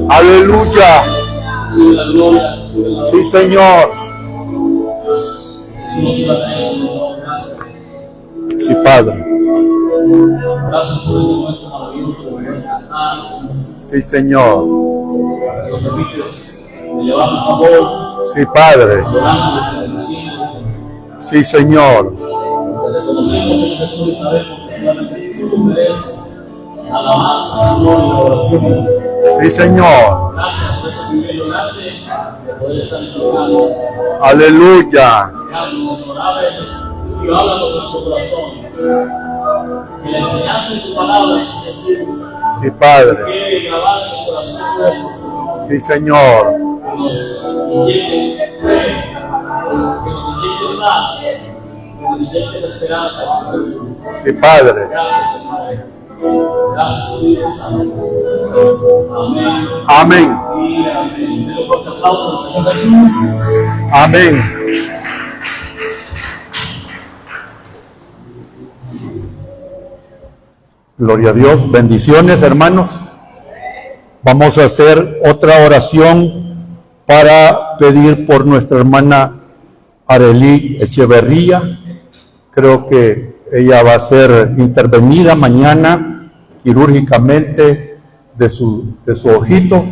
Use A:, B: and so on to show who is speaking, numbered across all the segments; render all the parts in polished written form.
A: Aleluya. Sí, Señor. Sí, Padre. Sí, Señor. Sí, Padre. Sí, Señor. Sí, Señor. Aleluya. Sí, Padre. Sí, Señor. Sí, Padre. Amén. Amén. Gloria a Dios. Bendiciones, hermanos. Vamos a hacer otra oración para pedir por nuestra hermana Arely Echeverría. Creo que ella va a ser intervenida mañana quirúrgicamente de su ojito.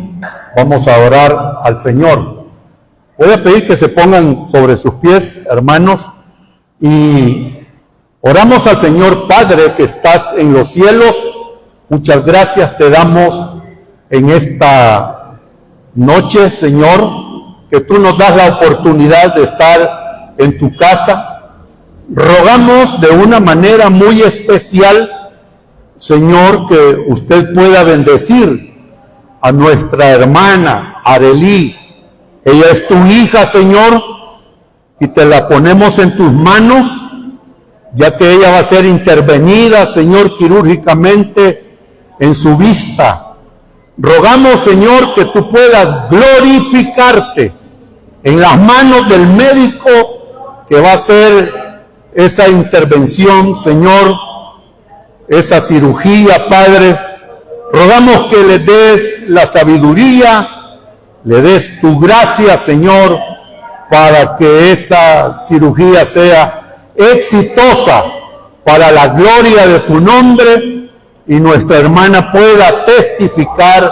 A: Vamos a orar al Señor. Voy a pedir que se pongan sobre sus pies, hermanos, y oramos al Señor. Padre que estás en los cielos, muchas gracias te damos en esta noche, Señor, que tú nos das la oportunidad de estar en tu casa. Rogamos de una manera muy especial, Señor, que usted pueda bendecir a nuestra hermana Arely. Ella es tu hija, Señor, y te la ponemos en tus manos, ya que ella va a ser intervenida, Señor, quirúrgicamente en su vista. Rogamos, Señor, que tú puedas glorificarte en las manos del médico que va a hacer esa intervención, Señor, esa cirugía, Padre. Rogamos que le des la sabiduría, le des tu gracia, Señor, para que esa cirugía sea exitosa para la gloria de tu nombre y nuestra hermana pueda testificar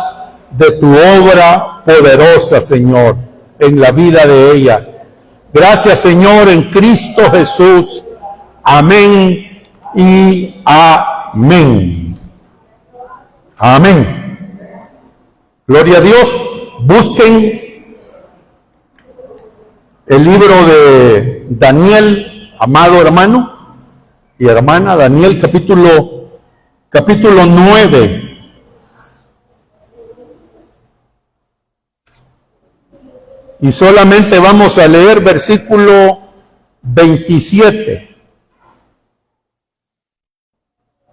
A: de tu obra poderosa, Señor, en la vida de ella. Gracias, Señor, en Cristo Jesús. Amén y amén. Amén. Gloria a Dios. Busquen el libro de Daniel, amado hermano y hermana, Daniel capítulo 9. Y solamente vamos a leer versículo 27.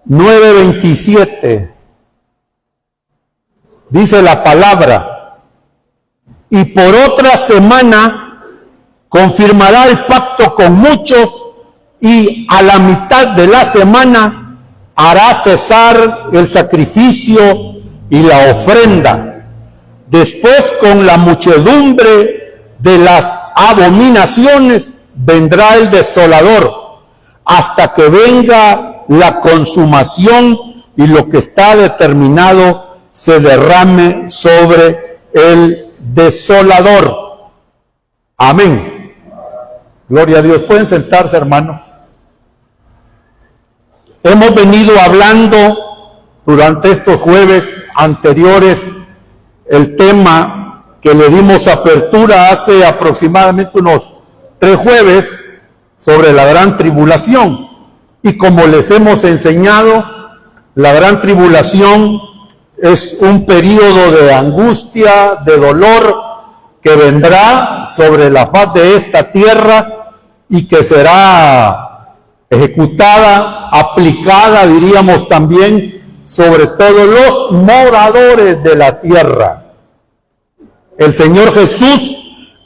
A: 9:27. Dice la palabra: y por otra semana confirmará el pacto con muchos, y a la mitad de la semana hará cesar el sacrificio y la ofrenda. Después, con la muchedumbre de las abominaciones, vendrá el desolador, hasta que venga la consumación y lo que está determinado se derrame sobre el desolador. Amén. Gloria a Dios. Pueden sentarse, hermanos. Hemos venido hablando durante estos jueves anteriores el tema que le dimos apertura hace aproximadamente unos 3 jueves sobre la gran tribulación. Y como les hemos enseñado, la gran tribulación es un periodo de angustia, de dolor, que vendrá sobre la faz de esta tierra y que será ejecutada, aplicada, diríamos también, sobre todos los moradores de la tierra. El Señor Jesús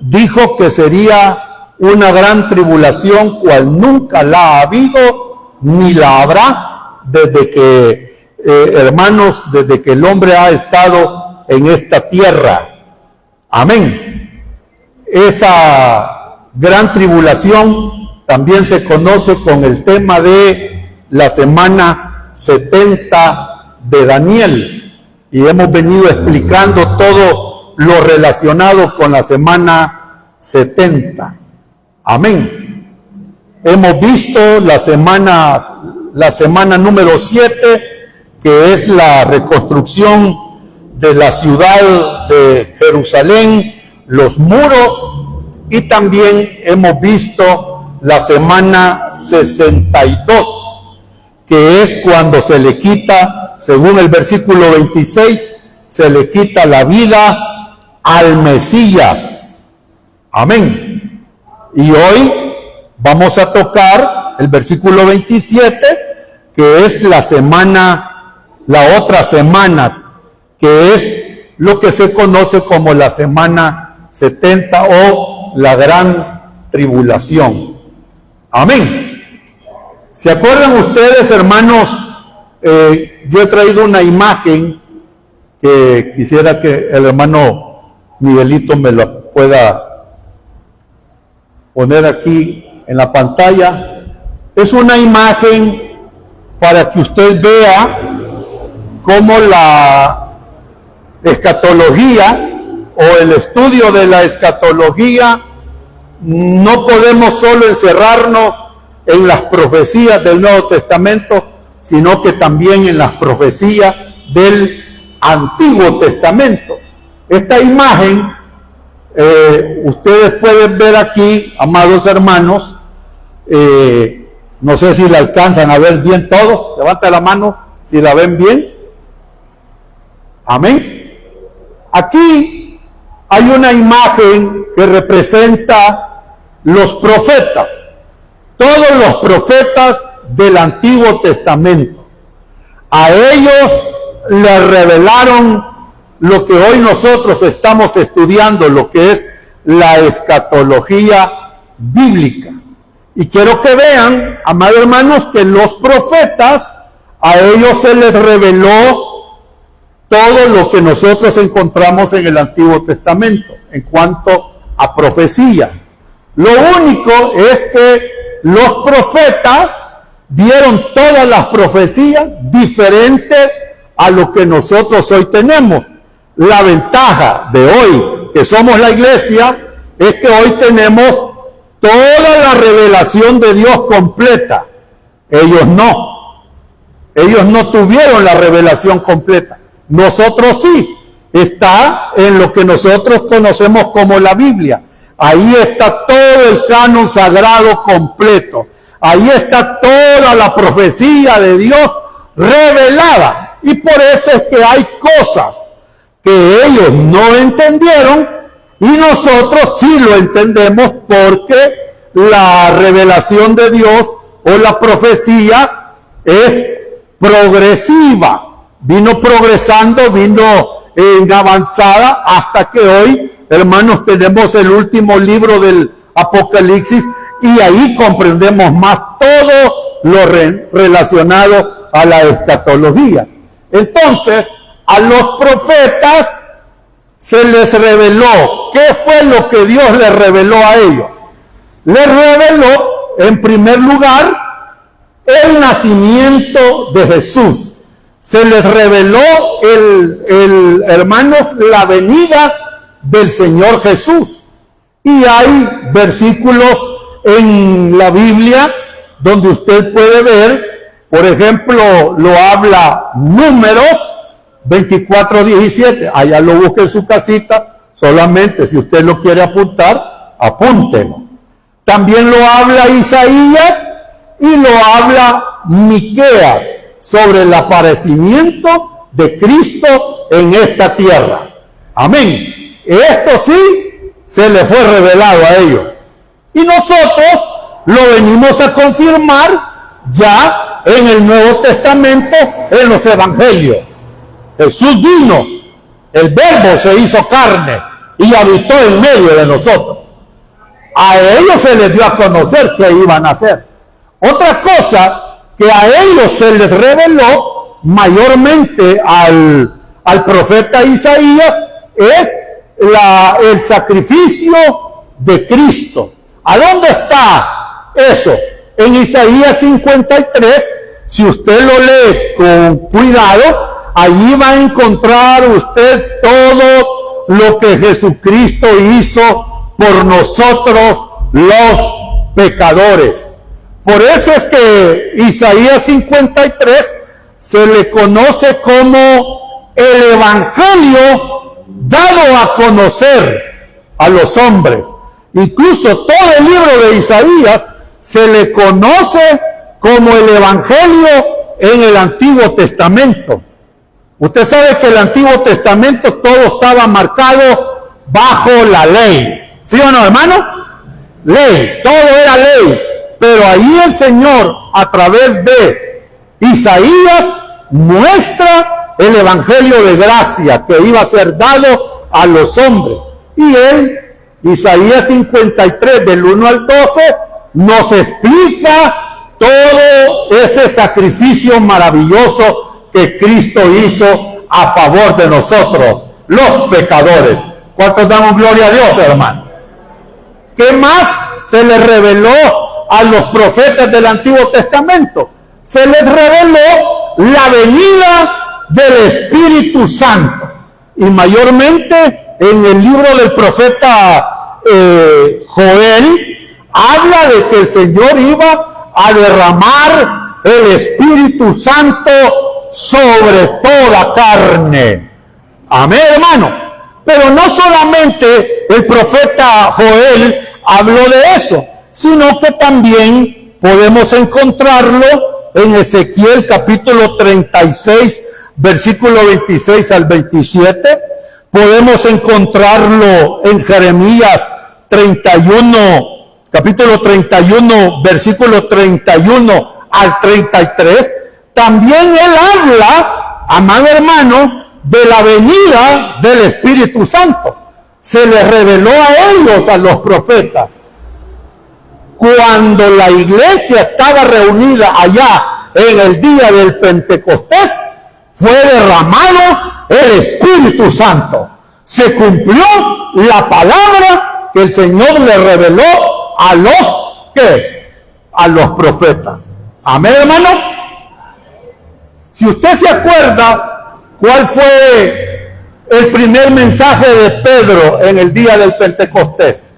A: dijo que sería una gran tribulación cual nunca la ha habido ni la habrá desde que, hermanos, desde que el hombre ha estado en esta tierra. Amén. Esa gran tribulación también se conoce con el tema de la semana 70 de Daniel. Y hemos venido explicando todo lo relacionado con la semana 70. Amén. Hemos visto la semana número 7, que es la reconstrucción de la ciudad de Jerusalén, los muros, y también hemos visto la semana 62, que es cuando se le quita, según el versículo 26, se le quita la vida al Mesías. Amén. Y hoy vamos a tocar el versículo 27, que es la otra semana, que es lo que se conoce como la semana 70 o la gran tribulación. Amén. ¿Se acuerdan ustedes, hermanos? Yo he traído una imagen que quisiera que el hermano Miguelito me la pueda poner aquí en la pantalla. Es una imagen para que usted vea cómo la escatología o el estudio de la escatología, no podemos solo encerrarnos en las profecías del Nuevo Testamento, sino que también en las profecías del Antiguo Testamento. Esta imagen, ustedes pueden ver aquí, amados hermanos, no sé si la alcanzan a ver bien todos, levanta la mano si la ven bien. Amén. Aquí hay una imagen que representa los profetas, todos los profetas del Antiguo Testamento. A ellos les revelaron lo que hoy nosotros estamos estudiando, lo que es la escatología bíblica. Y quiero que vean, amados hermanos, que los profetas, a ellos se les reveló todo lo que nosotros encontramos en el Antiguo Testamento en cuanto a profecía. Lo único es que los profetas dieron todas las profecías diferentes a lo que nosotros hoy tenemos. La ventaja de hoy, que somos la iglesia, es que hoy tenemos toda la revelación de Dios completa. Ellos no. Ellos no tuvieron la revelación completa. Nosotros sí. Está en lo que nosotros conocemos como la Biblia. Ahí está todo el canon sagrado completo. Ahí está toda la profecía de Dios revelada. Y por eso es que hay cosas que ellos no entendieron y nosotros sí lo entendemos, porque la revelación de Dios o la profecía es progresiva. Vino progresando, vino en avanzada, hasta que hoy, hermanos, tenemos el último libro del Apocalipsis y ahí comprendemos más todo lo relacionado a la escatología. Entonces, a los profetas se les reveló. ¿Qué fue lo que Dios les reveló a ellos? Les reveló, en primer lugar, el nacimiento de Jesús. Se les reveló, hermanos, la venida del Señor Jesús. Y hay versículos en la Biblia donde usted puede ver, por ejemplo, lo habla Números 24:17. Allá lo busque en su casita, solamente si usted lo quiere apuntar, apúntelo. También lo habla Isaías y lo habla Miqueas, sobre el aparecimiento de Cristo en esta tierra. Amén. Esto sí se le fue revelado a ellos. Y nosotros lo venimos a confirmar ya en el Nuevo Testamento, en los Evangelios. Jesús vino, el Verbo se hizo carne y habitó en medio de nosotros. A ellos se les dio a conocer qué iban a hacer. Otra cosa que a ellos se les reveló mayormente al profeta Isaías es el sacrificio de Cristo. ¿A dónde está eso? En Isaías 53, si usted lo lee con cuidado, allí va a encontrar usted todo lo que Jesucristo hizo por nosotros los pecadores. Por eso es que Isaías 53 se le conoce como el Evangelio dado a conocer a los hombres. Incluso todo el libro de Isaías se le conoce como el Evangelio en el Antiguo Testamento. Usted sabe que el Antiguo Testamento todo estaba marcado bajo la ley. ¿Sí o no, hermano? Ley, todo era ley. Pero ahí el Señor, a través de Isaías, muestra el Evangelio de gracia que iba a ser dado a los hombres. Y él, Isaías 53, del 1 al 12, nos explica todo ese sacrificio maravilloso que Cristo hizo a favor de nosotros, los pecadores. ¿Cuántos damos gloria a Dios, hermano? ¿Qué más se le reveló a los profetas del Antiguo Testamento? Se les reveló la venida del Espíritu Santo. Y mayormente en el libro del profeta Joel, habla de que el Señor iba a derramar el Espíritu Santo sobre toda carne. Amén, hermano. Pero no solamente el profeta Joel habló de eso, sino que también podemos encontrarlo en Ezequiel capítulo 36, versículo 26 al 27. Podemos encontrarlo en Jeremías 31, capítulo 31, versículo 31 al 33. También él habla, amado hermano, de la venida del Espíritu Santo. Se les reveló a ellos, a los profetas. Cuando la iglesia estaba reunida allá en el día del Pentecostés, fue derramado el Espíritu Santo. Se cumplió la palabra que el Señor le reveló a los a los profetas. Amén, hermano. Si usted se acuerda cuál fue el primer mensaje de Pedro en el día del Pentecostés,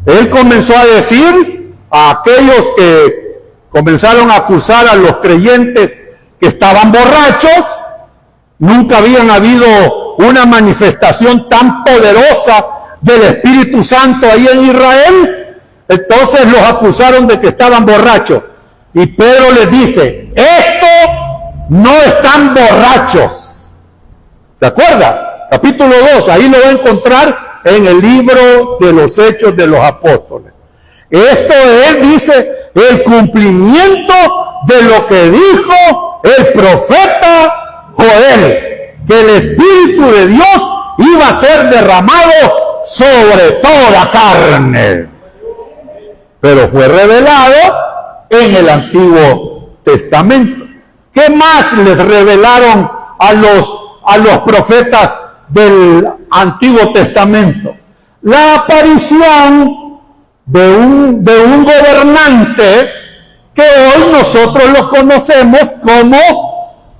A: Él comenzó a decir a aquellos que comenzaron a acusar a los creyentes que estaban borrachos. Nunca habían habido una manifestación tan poderosa del Espíritu Santo ahí en Israel. Entonces los acusaron de que estaban borrachos. Y Pedro les dice, estos no están borrachos. ¿Se acuerda? Capítulo 2, ahí lo va a encontrar en el libro de los Hechos de los Apóstoles. Esto es, dice, el cumplimiento de lo que dijo el profeta Joel, que el Espíritu de Dios iba a ser derramado sobre toda carne. Pero fue revelado en el Antiguo Testamento. ¿Qué más les revelaron a los profetas del Antiguo Testamento? La aparición de un gobernante que hoy nosotros lo conocemos como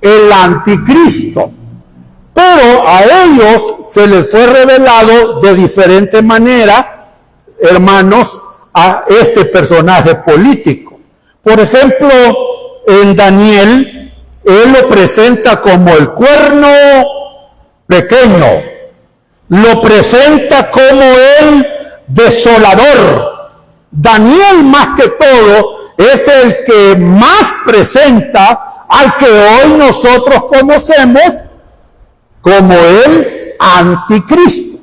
A: el Anticristo. Pero a ellos se les fue revelado de diferente manera, hermanos, a este personaje político. Por ejemplo, en Daniel, él lo presenta como el cuerno pequeño, lo presenta como el desolador. Daniel, más que todo, es el que más presenta al que hoy nosotros conocemos como el Anticristo.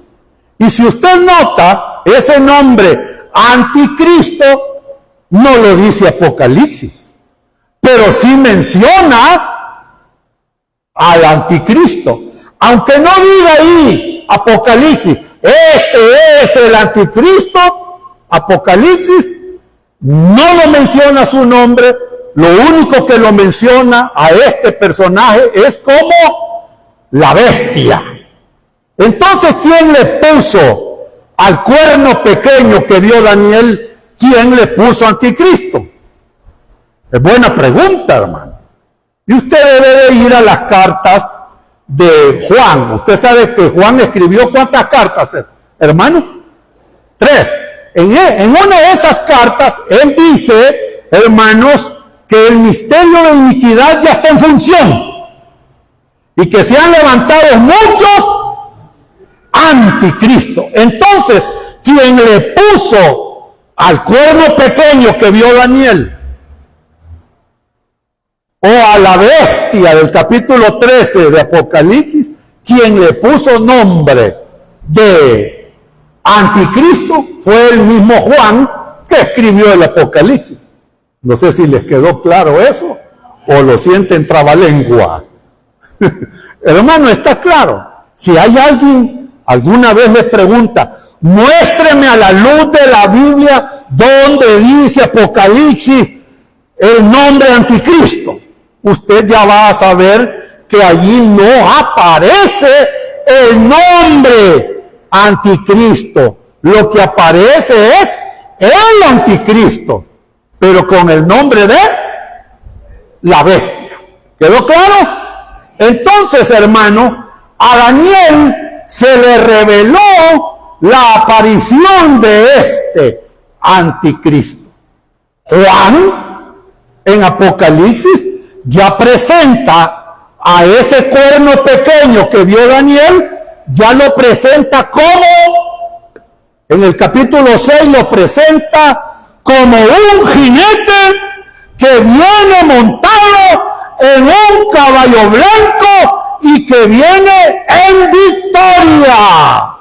A: Y si usted nota, ese nombre Anticristo no lo dice Apocalipsis, pero sí menciona al Anticristo. Aunque no diga ahí Apocalipsis, este es el Anticristo, Apocalipsis no lo menciona su nombre. Lo único que lo menciona a este personaje es como la bestia. Entonces, ¿quién le puso al cuerno pequeño que vio Daniel? ¿Quién le puso Anticristo? Es buena pregunta, hermano. Y usted debe de ir a las cartas de Juan. Usted sabe que Juan escribió ¿cuántas cartas, hermano? 3. En una de esas cartas, él dice, hermanos, que el misterio de iniquidad ya está en función y que se han levantado muchos anticristo. Entonces, quien le puso al cuerno pequeño que vio Daniel, o a la bestia del capítulo 13 de Apocalipsis, quien le puso nombre de Anticristo fue el mismo Juan que escribió el Apocalipsis. No sé si les quedó claro eso o lo sienten trabalengua. Hermano, está claro. Si hay alguien, alguna vez les pregunta, muéstreme a la luz de la Biblia donde dice Apocalipsis el nombre Anticristo. Usted ya va a saber que allí no aparece el nombre Anticristo. Lo que aparece es el Anticristo, pero con el nombre de la bestia. ¿Quedó claro? Entonces, hermano, a Daniel se le reveló la aparición de este Anticristo. Juan, en Apocalipsis, ya presenta a ese cuerno pequeño que vio Daniel, ya lo presenta como, en el capítulo 6 lo presenta como un jinete que viene montado en un caballo blanco y que viene en victoria.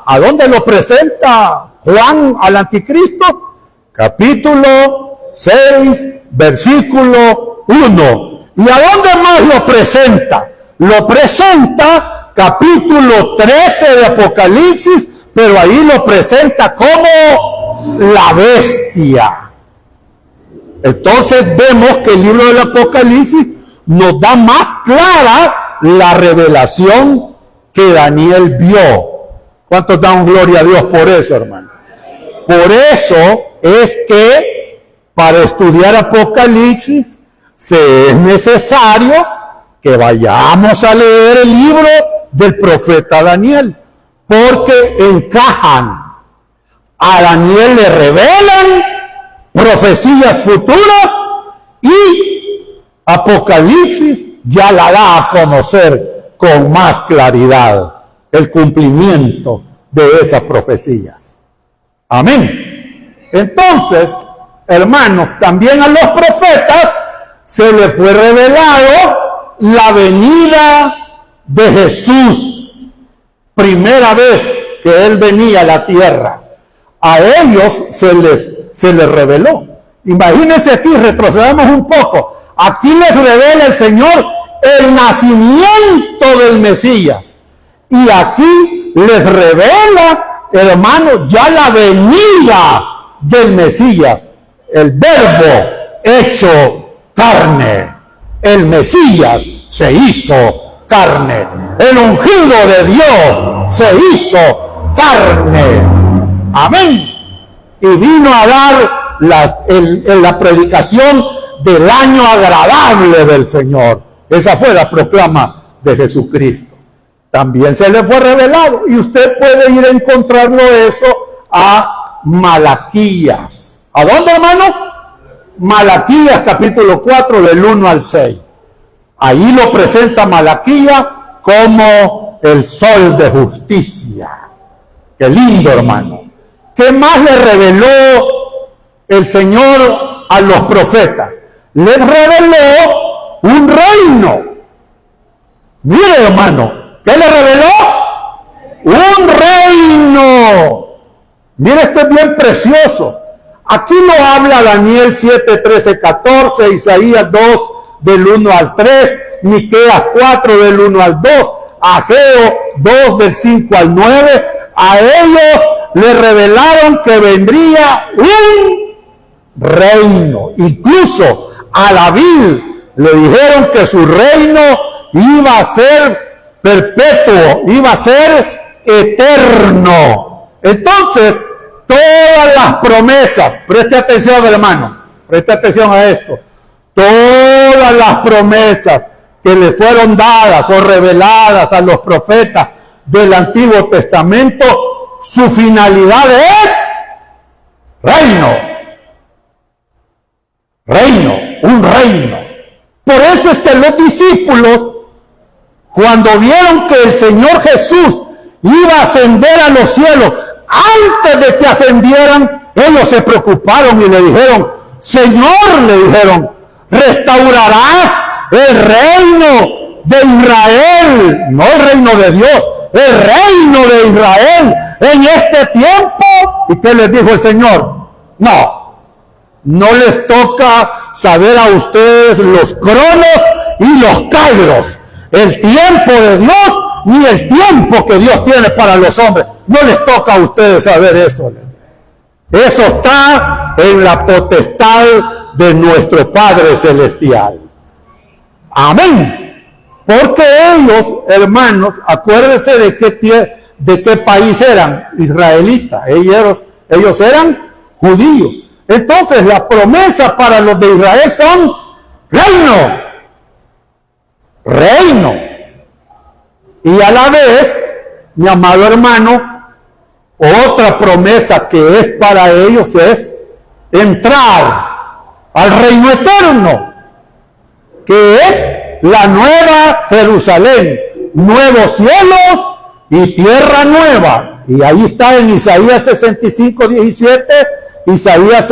A: ¿A dónde lo presenta Juan al Anticristo? Capítulo 6, versículo 1. ¿Y a dónde más lo presenta? Lo presenta capítulo 13 de Apocalipsis, pero ahí lo presenta como la bestia. Entonces vemos que el libro del Apocalipsis nos da más clara la revelación que Daniel vio. ¿Cuántos dan gloria a Dios por eso, hermano? Por eso es que para estudiar Apocalipsis es necesario que vayamos a leer el libro del profeta Daniel, porque encajan A Daniel le revelan profecías futuras y Apocalipsis ya la da a conocer con más claridad el cumplimiento de esas profecías. Amén. Entonces, hermanos, también a los profetas se les fue revelado la venida de Jesús, primera vez que Él venía a la tierra. A ellos se les reveló. Imagínense aquí, retrocedamos un poco. Aquí les revela el Señor el nacimiento del Mesías. Y aquí les revela, hermanos, ya la venida del Mesías. El Verbo hecho carne. El Mesías se hizo carne. El ungido de Dios se hizo carne. Amén. Y vino a dar la predicación del año agradable del Señor. Esa fue la proclama de Jesucristo. También se le fue revelado, y usted puede ir a encontrarlo eso a Malaquías. ¿A dónde, hermano? Malaquías capítulo 4 del 1 al 6. Ahí lo presenta Malaquías como el sol de justicia. Qué lindo, hermano. ¿Qué más le reveló el Señor a los profetas? Les reveló un reino. Mire, hermano, ¿qué le reveló? Un reino. Mire, esto es bien precioso. Aquí lo habla Daniel 7, 13, 14, Isaías 2 del 1 al 3, Miqueas 4 del 1 al 2, Ageo 2 del 5 al 9. A ellos le revelaron que vendría un reino. Incluso a David le dijeron que su reino iba a ser perpetuo, iba a ser eterno. Entonces, todas las promesas, preste atención, hermano, preste atención a esto, todas las promesas que le fueron dadas o reveladas a los profetas del Antiguo Testamento, su finalidad es reino. Reino, un reino. Por eso es que los discípulos, cuando vieron que el Señor Jesús iba a ascender a los cielos, antes de que ascendieran, ellos se preocuparon y le dijeron: Señor, le dijeron, ¿restaurarás el reino de Israel? No el reino de Dios, el reino de Israel en este tiempo. ¿Y qué les dijo el Señor? No les toca saber a ustedes los cronos y los kairos, el tiempo de Dios ni el tiempo que Dios tiene para los hombres. No les toca a ustedes saber eso. Eso está en la potestad de nuestro Padre Celestial. Amén. Porque ellos, hermanos, acuérdense de qué país eran, israelitas. Ellos eran judíos. Entonces, la promesa para los de Israel son reino. Reino. Y a la vez, mi amado hermano, otra promesa que es para ellos es entrar al reino eterno, que es la nueva Jerusalén, nuevos cielos y tierra nueva. Y ahí está en Isaías 65, 17, Isaías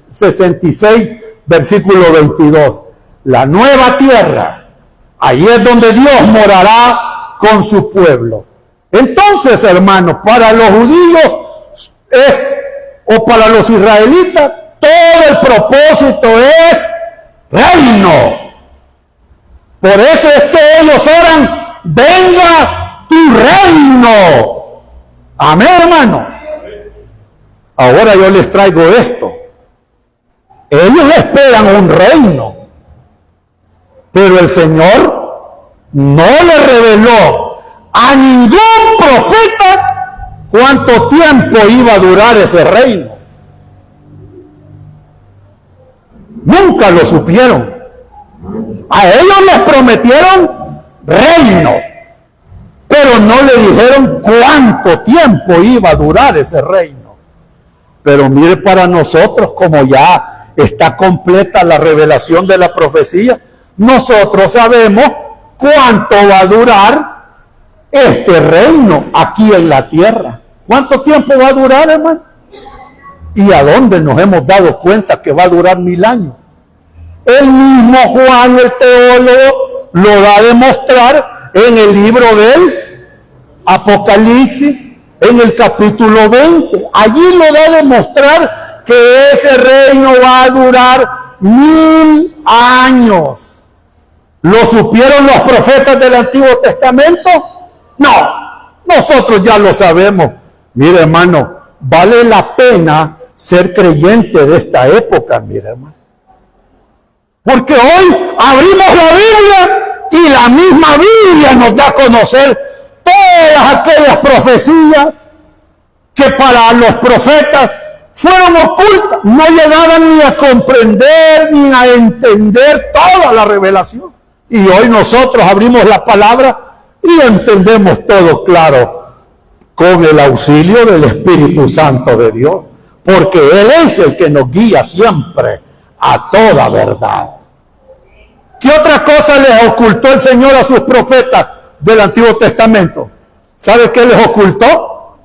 A: 66, versículo 22. La nueva tierra, ahí es donde Dios morará con su pueblo. Entonces, hermanos, para los judíos o para los israelitas, todo el propósito es reino. Por eso es que ellos oran: venga tu reino. Amén, hermano. Ahora yo les traigo esto. Ellos esperan un reino, pero el Señor no le reveló a ningún profeta cuánto tiempo iba a durar ese reino. Nunca lo supieron. A ellos les prometieron reino, pero no le dijeron cuánto tiempo iba a durar ese reino. Pero mire, para nosotros, como ya está completa la revelación de la profecía, nosotros sabemos cuánto va a durar este reino aquí en la tierra. ¿Cuánto tiempo va a durar, hermano? ¿Y a dónde nos hemos dado cuenta que va a durar 1000 años? El mismo Juan, el teólogo, lo va a demostrar en el libro del Apocalipsis, en el capítulo 20. Allí lo va a demostrar que ese reino va a durar 1000 años. ¿Lo supieron los profetas del Antiguo Testamento? No, nosotros ya lo sabemos. Mire, hermano, vale la pena ser creyente de esta época, mire, hermano. Porque hoy abrimos la Biblia y la misma Biblia nos da a conocer todas aquellas profecías que para los profetas fueron ocultas. No llegaban ni a comprender ni a entender toda la revelación. Y hoy nosotros abrimos la palabra y entendemos todo claro con el auxilio del Espíritu Santo de Dios. Porque Él es el que nos guía siempre a toda verdad. ¿Qué otra cosa les ocultó el Señor a sus profetas del Antiguo Testamento? ¿Sabe qué les ocultó?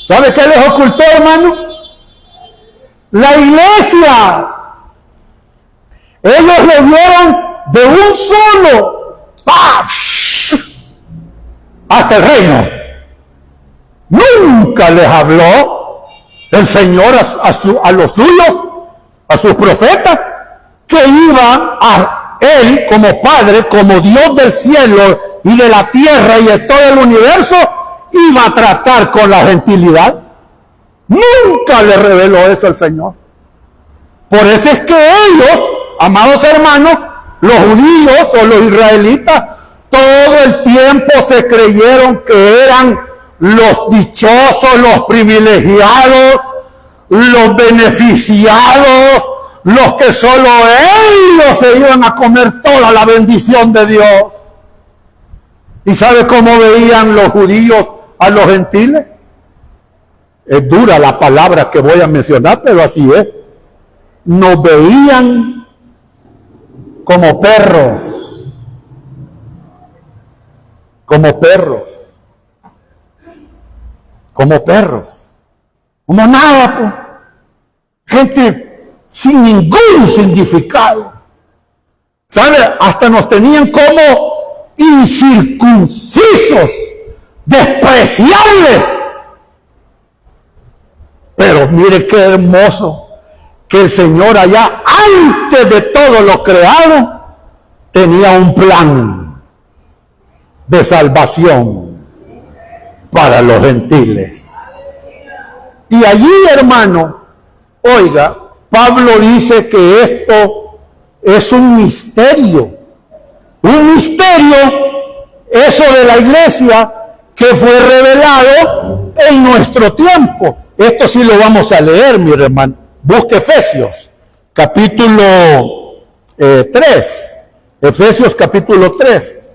A: ¿Sabe qué les ocultó, hermano? La iglesia. Ellos le vieron de un solo hasta el reino. Nunca les habló el Señor a los suyos, a sus profetas, que iba a Él como Padre, como Dios del cielo y de la tierra y de todo el universo, iba a tratar con la gentilidad. Nunca le reveló eso al Señor. Por eso es que ellos, amados hermanos, los judíos o los israelitas, todo el tiempo se creyeron que eran los dichosos, los privilegiados, los beneficiados, los que solo ellos se iban a comer toda la bendición de Dios. ¿Y sabe cómo veían los judíos a los gentiles? Es dura la palabra que voy a mencionar, pero así es. Nos veían como perros. Como perros. Como perros. Como nada, pues. Gente sin ningún significado. ¿Sabe? Hasta nos tenían como incircuncisos, despreciables. Pero mire qué hermoso que el Señor allá, antes de todo lo creado, tenía un plan de salvación para los gentiles. Y allí, hermano, oiga, Pablo dice que esto es un misterio. Un misterio, eso de la iglesia, que fue revelado en nuestro tiempo. Esto sí lo vamos a leer, mi hermano. Busque Efesios, capítulo 3. Efesios, capítulo 3.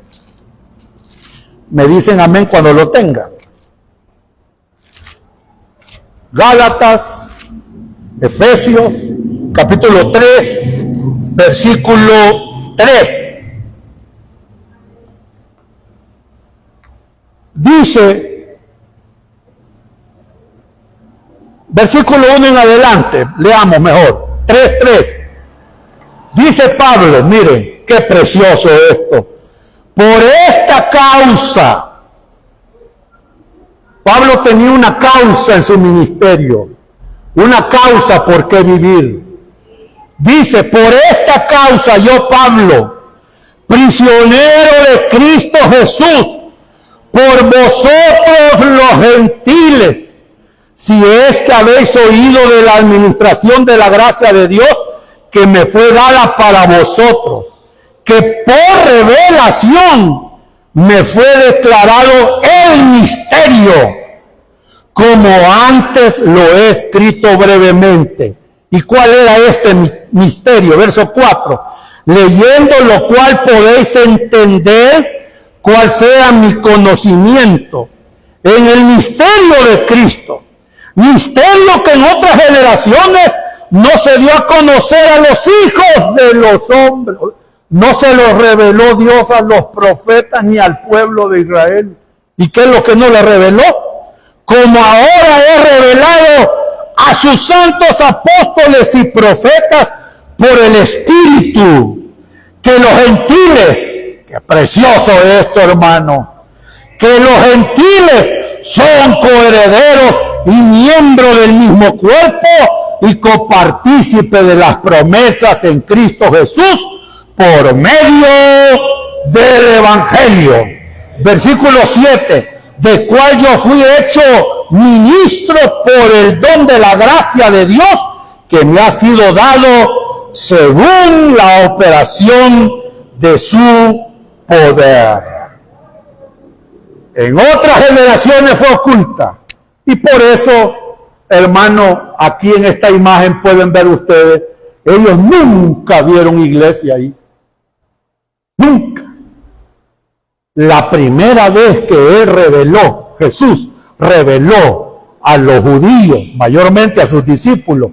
A: Me dicen amén cuando lo tenga. Gálatas, Efesios, capítulo 3, versículo 3. Dice, versículo 1 en adelante, leamos mejor, 3:3. Dice Pablo, mire, qué precioso esto. Por esta causa, Pablo tenía una causa en su ministerio, una causa por qué vivir. Dice, por esta causa yo, Pablo, prisionero de Cristo Jesús, por vosotros los gentiles, si es que habéis oído de la administración de la gracia de Dios que me fue dada para vosotros, que por revelación me fue declarado el misterio, como antes lo he escrito brevemente. ¿Y cuál era este misterio? Verso 4. Leyendo lo cual podéis entender cuál sea mi conocimiento en el misterio de Cristo, Misterio que en otras generaciones no se dio a conocer a los hijos de los hombres. No se los reveló Dios a los profetas ni al pueblo de Israel. ¿Y qué es lo que no le reveló? Como ahora es revelado a sus santos apóstoles y profetas por el Espíritu, que los gentiles, qué precioso es esto, hermano, que los gentiles son coherederos y miembros del mismo cuerpo y copartícipes de las promesas en Cristo Jesús por medio del Evangelio. Versículo 7, de cual yo fui hecho ministro por el don de la gracia de Dios que me ha sido dado según la operación de su poder. En otras generaciones fue oculta. Y por eso, hermano, aquí en esta imagen pueden ver ustedes, ellos nunca vieron iglesia ahí. Nunca. La primera vez que él reveló, Jesús reveló a los judíos, mayormente a sus discípulos,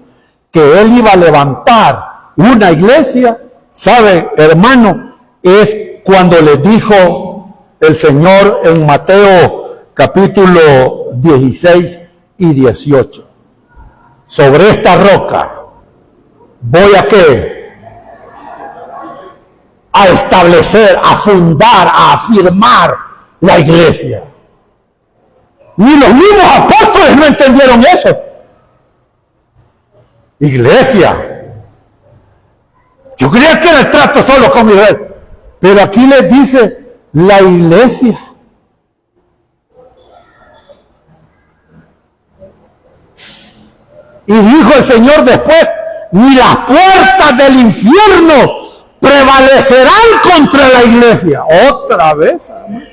A: que él iba a levantar una iglesia, ¿sabe, hermano? Es cuando les dijo el Señor en Mateo capítulo 16 y 18. Sobre esta roca voy a ¿qué? A establecer, a fundar, a afirmar la iglesia. Ni los mismos apóstoles no entendieron eso. Iglesia. Yo creía que era el trato solo con Israel. Pero aquí les dice la iglesia. Y dijo el Señor después, ni las puertas del infierno prevalecerán contra la iglesia. Otra vez, hermano.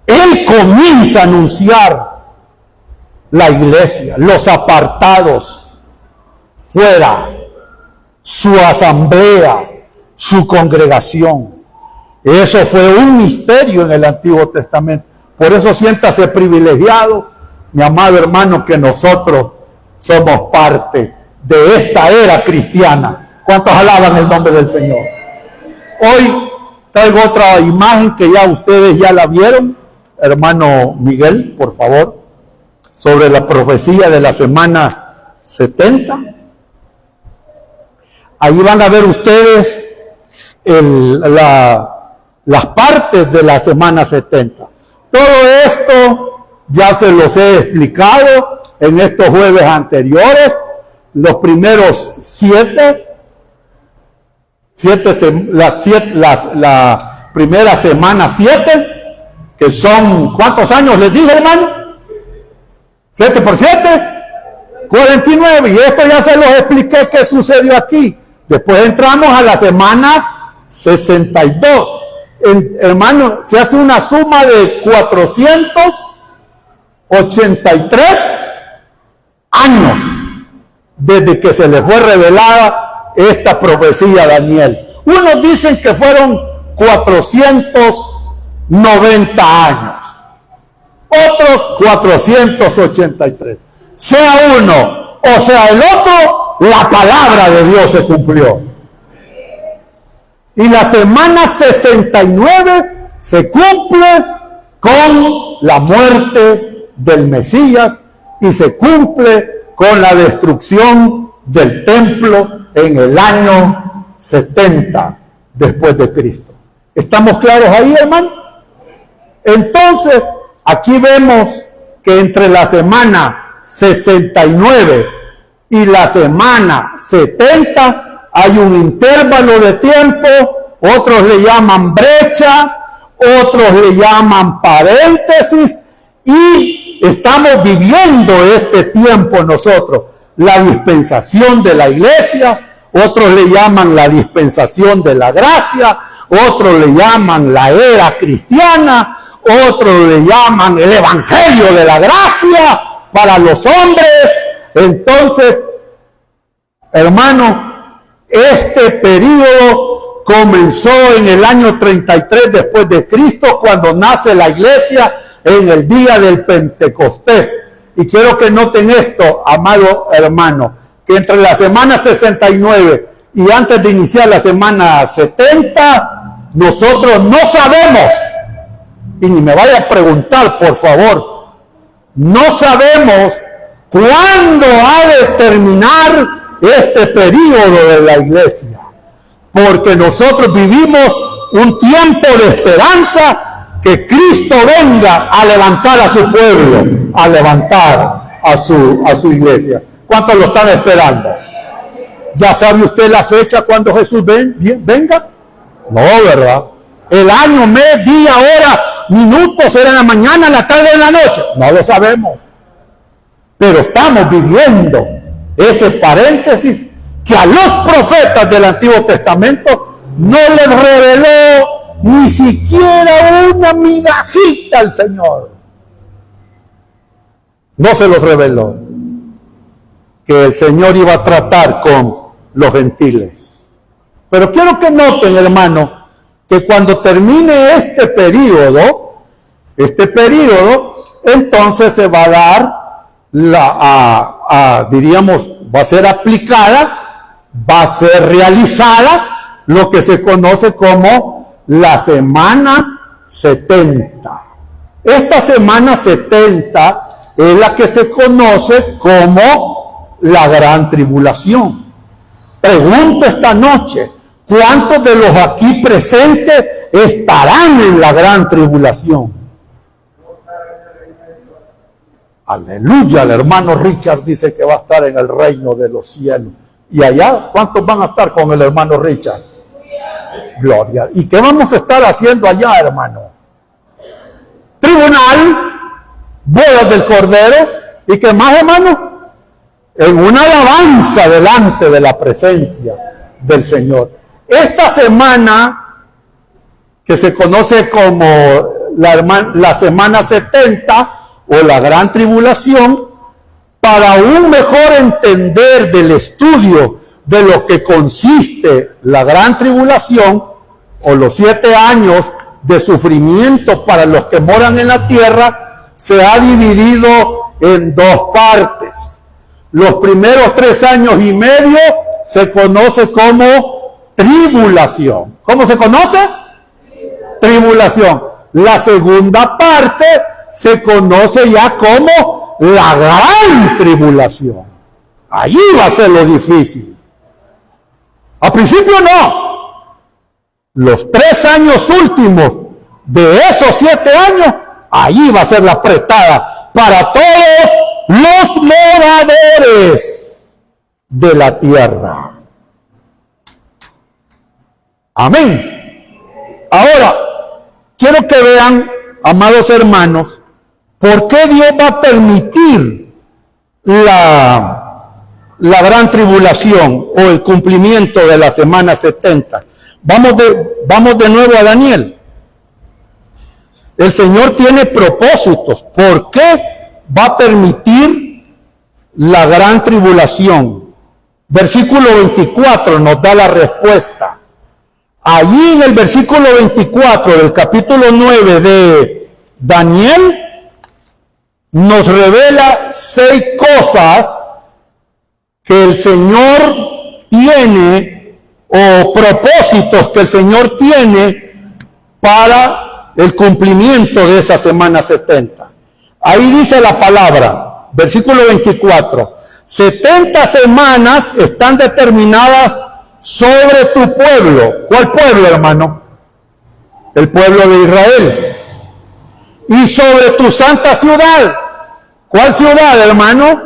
A: Él comienza a anunciar la iglesia, los apartados, fuera, su asamblea, su congregación. Eso fue un misterio en el Antiguo Testamento. Por eso siéntase privilegiado, mi amado hermano, que nosotros somos parte de esta era cristiana. ¿Cuántos alaban el nombre del Señor? Hoy traigo otra imagen que ya ustedes ya la vieron. Hermano Miguel, por favor, sobre la profecía de la semana 70. Ahí van a ver ustedes las partes de la semana 70. Todo esto ya se los he explicado en estos jueves anteriores. Los primeros la primera semana 7, que son, ¿cuántos años les dije, hermano? 7 por 7, 49, y esto ya se los expliqué qué sucedió aquí. Después entramos a la semana 62. Hermano, se hace una suma de 483 años desde que se le fue revelada esta profecía a Daniel. Unos dicen que fueron 490 años, otros 483. Sea uno o sea el otro, la palabra de Dios se cumplió. Y la semana 69 se cumple con la muerte del Mesías y se cumple con la destrucción del templo en el año 70 después de Cristo. ¿Estamos claros ahí, hermano? Entonces, aquí vemos que entre la semana 69 y la semana 70 hay un intervalo de tiempo, otros le llaman brecha, otros le llaman paréntesis, y estamos viviendo este tiempo nosotros, la dispensación de la iglesia, otros le llaman la dispensación de la gracia, otros le llaman la era cristiana, otros le llaman el evangelio de la gracia para los hombres. Entonces, hermano, este periodo comenzó en el año 33 después de Cristo, cuando nace la iglesia en el día del Pentecostés. Y quiero que noten esto, amado hermano, que entre la semana 69 y antes de iniciar la semana 70, nosotros no sabemos, y ni me vaya a preguntar, por favor, no sabemos cuándo ha de terminar este periodo de la iglesia, porque nosotros vivimos un tiempo de esperanza, que Cristo venga a levantar a su pueblo, a levantar a su iglesia. ¿Cuántos lo están esperando? ¿Ya sabe usted la fecha cuando Jesús venga? No, ¿verdad? El año, mes, día, hora, minutos, será en la mañana, en la tarde, en la noche. No lo sabemos. Pero estamos viviendo ese paréntesis que a los profetas del Antiguo Testamento no les reveló ni siquiera una migajita al Señor. No se los reveló que el Señor iba a tratar con los gentiles. Pero quiero que noten, hermano, que cuando termine este periodo, entonces se va a dar diríamos, va a ser aplicada, va a ser realizada lo que se conoce como la semana 70. Esta semana 70 es la que se conoce como la gran tribulación. Pregunto esta noche, ¿cuántos de los aquí presentes estarán en la gran tribulación? Aleluya, el hermano Richard dice que va a estar en el reino de los cielos. ¿Y allá cuántos van a estar con el hermano Richard? Gloria. ¿Y qué vamos a estar haciendo allá, hermano? Tribunal, bodas del Cordero, ¿y qué más, hermano? En una alabanza delante de la presencia del Señor. Esta semana, que se conoce como la semana 70 o la gran tribulación, para un mejor entender del estudio de lo que consiste la gran tribulación o los 7 años de sufrimiento para los que moran en la tierra, se ha dividido en 2 partes. Los primeros 3 años y medio se conoce como tribulación. ¿Cómo se conoce? Tribulación. La segunda parte se conoce ya como la gran tribulación. Allí va a ser lo difícil. Al principio no. Los 3 años últimos de esos 7 años, allí va a ser la apretada para todos los moradores de la tierra. Amén. Ahora, quiero que vean, amados hermanos, por qué Dios va a permitir la gran tribulación o el cumplimiento de la semana 70. Vamos de nuevo a Daniel. El Señor tiene propósitos. ¿Por qué va a permitir la gran tribulación? Versículo 24 nos da la respuesta. Allí en el versículo 24 del capítulo 9 de Daniel nos revela 6 cosas que el Señor tiene, o propósitos que el Señor tiene para el cumplimiento de esa semana 70. Ahí dice la palabra, versículo 24, 70 semanas están determinadas sobre tu pueblo. ¿Cuál pueblo, hermano? El pueblo de Israel. Y sobre tu santa ciudad. ¿Cuál ciudad, hermano?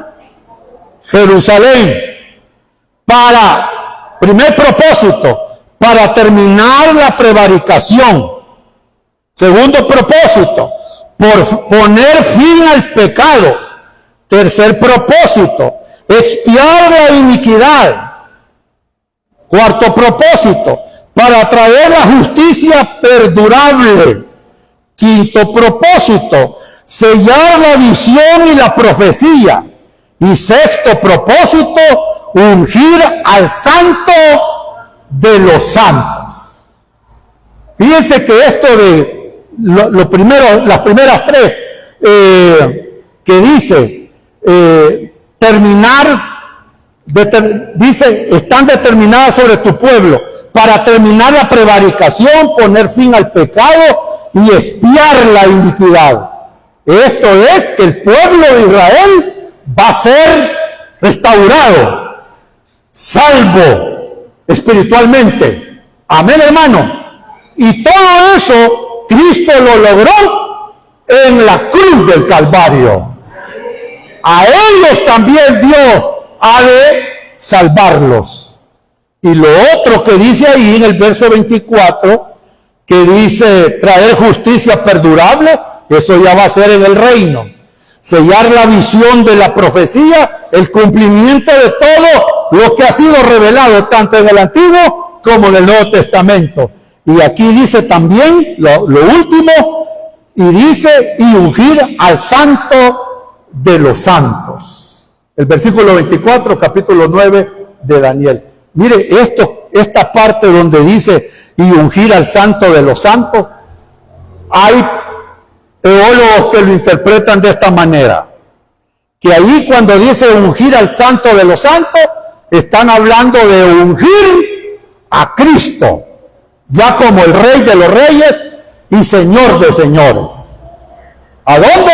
A: Jerusalén. Primer propósito, para terminar la prevaricación. Segundo propósito, por poner fin al pecado. Tercer propósito, expiar la iniquidad. Cuarto propósito, para traer la justicia perdurable. Quinto propósito, sellar la visión y la profecía. Y sexto propósito, ungir al santo de los santos. Fíjense que esto de lo primero, las primeras tres, que dice, dice, están determinadas sobre tu pueblo para terminar la prevaricación, poner fin al pecado y expiar la iniquidad. Esto es que el pueblo de Israel va a ser restaurado, salvo espiritualmente. Amén, hermano. Y todo eso Cristo lo logró en la cruz del Calvario. A ellos también Dios ha de salvarlos. Y lo otro que dice ahí en el verso 24, que dice traer justicia perdurable, eso ya va a ser en el reino. Sellar la visión de la profecía, el cumplimiento de todo lo que ha sido revelado tanto en el Antiguo como en el Nuevo Testamento. Y aquí dice también lo último, y dice, y ungir al santo de los santos. El versículo 24, capítulo 9 de Daniel. Mire, esta parte donde dice, y ungir al santo de los santos, hay teólogos que lo interpretan de esta manera, que ahí cuando dice ungir al santo de los santos, están hablando de ungir a Cristo, ya como el Rey de los Reyes y Señor de señores. ¿A dónde?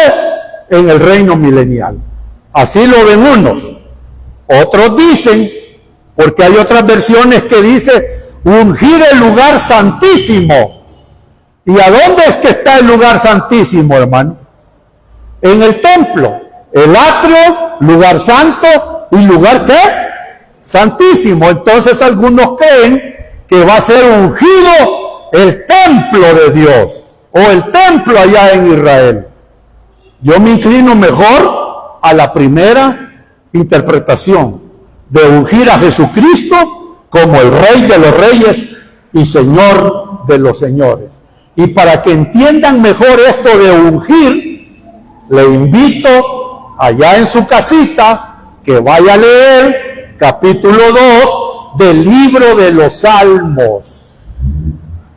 A: En el reino milenial. Así lo ven unos. Otros dicen, porque hay otras versiones que dice ungir el lugar santísimo. ¿Y a dónde es que está el lugar santísimo, hermano? En el templo. El atrio, lugar santo y lugar ¿qué? Santísimo. Entonces algunos creen que va a ser ungido el templo de Dios o el templo allá en Israel. Yo me inclino mejor a la primera interpretación de ungir a Jesucristo como el Rey de los Reyes y Señor de los señores. Y para que entiendan mejor esto de ungir, le invito allá en su casita que vaya a leer capítulo 2 del libro de los Salmos.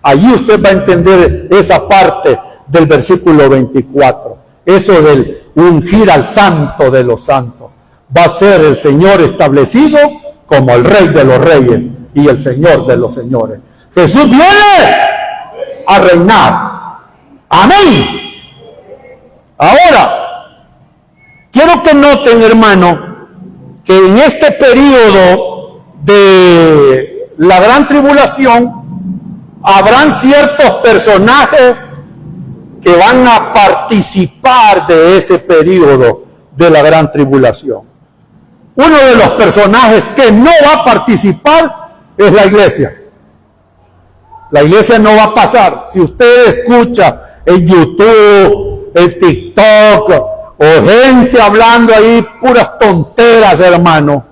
A: Allí usted va a entender esa parte del versículo 24. Eso del ungir al santo de los santos. Va a ser el Señor establecido como el Rey de los Reyes y el Señor de los señores. Jesús viene a reinar. Amén. Ahora, quiero que noten, hermano, que en este periodo de la gran tribulación habrán ciertos personajes que van a participar de ese periodo de la gran tribulación. Uno de los personajes que no va a participar es la iglesia. La iglesia no va a pasar. Si usted escucha en YouTube, en TikTok, o gente hablando ahí puras tonteras, hermano,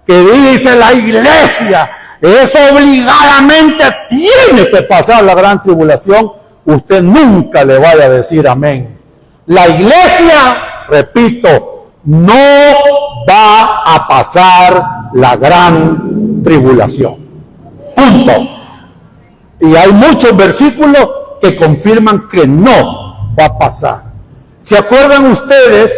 A: que dice la iglesia es obligadamente tiene que pasar la gran tribulación, usted nunca le vaya a decir amén. La iglesia, repito, no va a pasar la gran tribulación. Punto. Y hay muchos versículos que confirman que no va a pasar. ¿Se acuerdan ustedes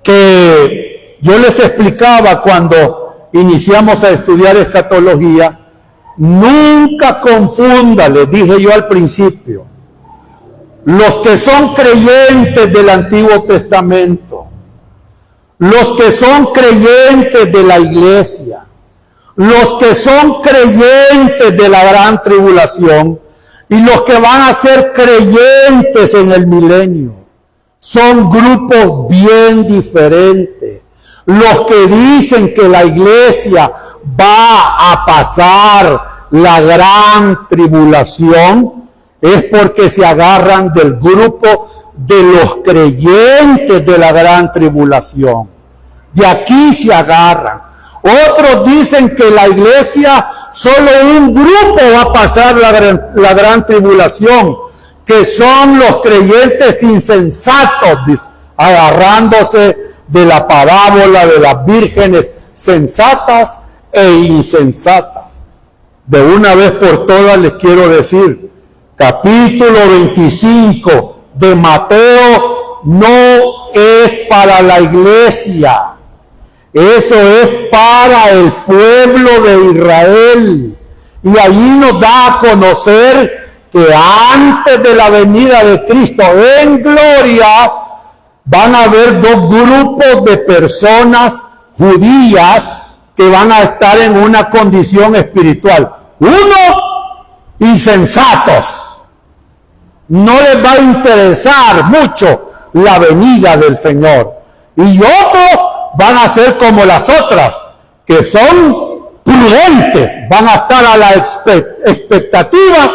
A: que yo les explicaba cuando iniciamos a estudiar escatología? Nunca confunda, les dije yo al principio, los que son creyentes del Antiguo Testamento, los que son creyentes de la iglesia, los que son creyentes de la gran tribulación y los que van a ser creyentes en el milenio. Son grupos bien diferentes. Los que dicen que la iglesia va a pasar la gran tribulación es porque se agarran del grupo de los creyentes de la gran tribulación. De aquí se agarran. Otros dicen que la iglesia, solo un grupo va a pasar la gran tribulación, que son los creyentes insensatos, agarrándose de la parábola de las vírgenes sensatas e insensatas. De una vez por todas les quiero decir, capítulo 25 de Mateo no es para la iglesia. Eso es para el pueblo de Israel. Y allí nos da a conocer que antes de la venida de Cristo en gloria, van a haber dos grupos de personas judías que van a estar en una condición espiritual. Uno, insensatos. No les va a interesar mucho la venida del Señor. Y otros van a ser como las otras, que son prudentes, van a estar a la expectativa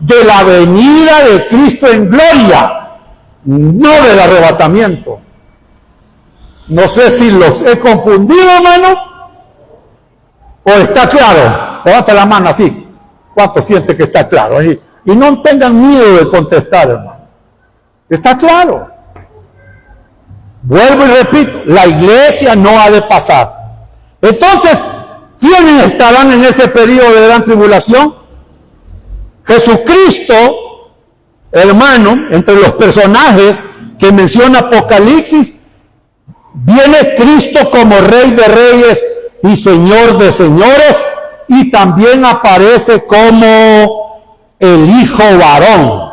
A: de la venida de Cristo en gloria, no del arrebatamiento. No sé si los he confundido, hermano, o está claro. Levanta la mano así. ¿Cuánto siente que está claro? Y no tengan miedo de contestar, hermano. Está claro. Vuelvo y repito, la iglesia no ha de pasar. Entonces, ¿quiénes estarán en ese periodo de gran tribulación? Jesucristo, hermano, entre los personajes que menciona Apocalipsis, viene Cristo como Rey de Reyes y Señor de Señores, y también aparece como el Hijo varón.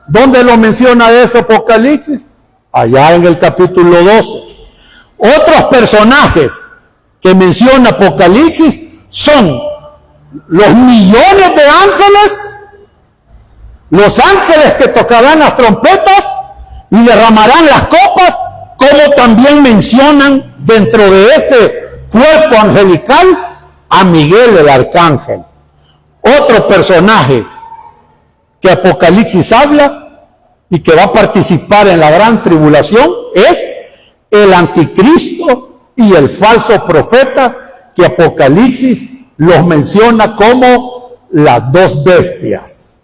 A: ¿Dónde lo menciona eso Apocalipsis? Allá en el capítulo 12. Otros personajes que menciona Apocalipsis son los millones de ángeles, los ángeles que tocarán las trompetas y derramarán las copas, como también mencionan dentro de ese cuerpo angelical a Miguel el arcángel. Otro personaje que Apocalipsis habla y que va a participar en la gran tribulación es el anticristo y el falso profeta, que Apocalipsis los menciona como las dos bestias,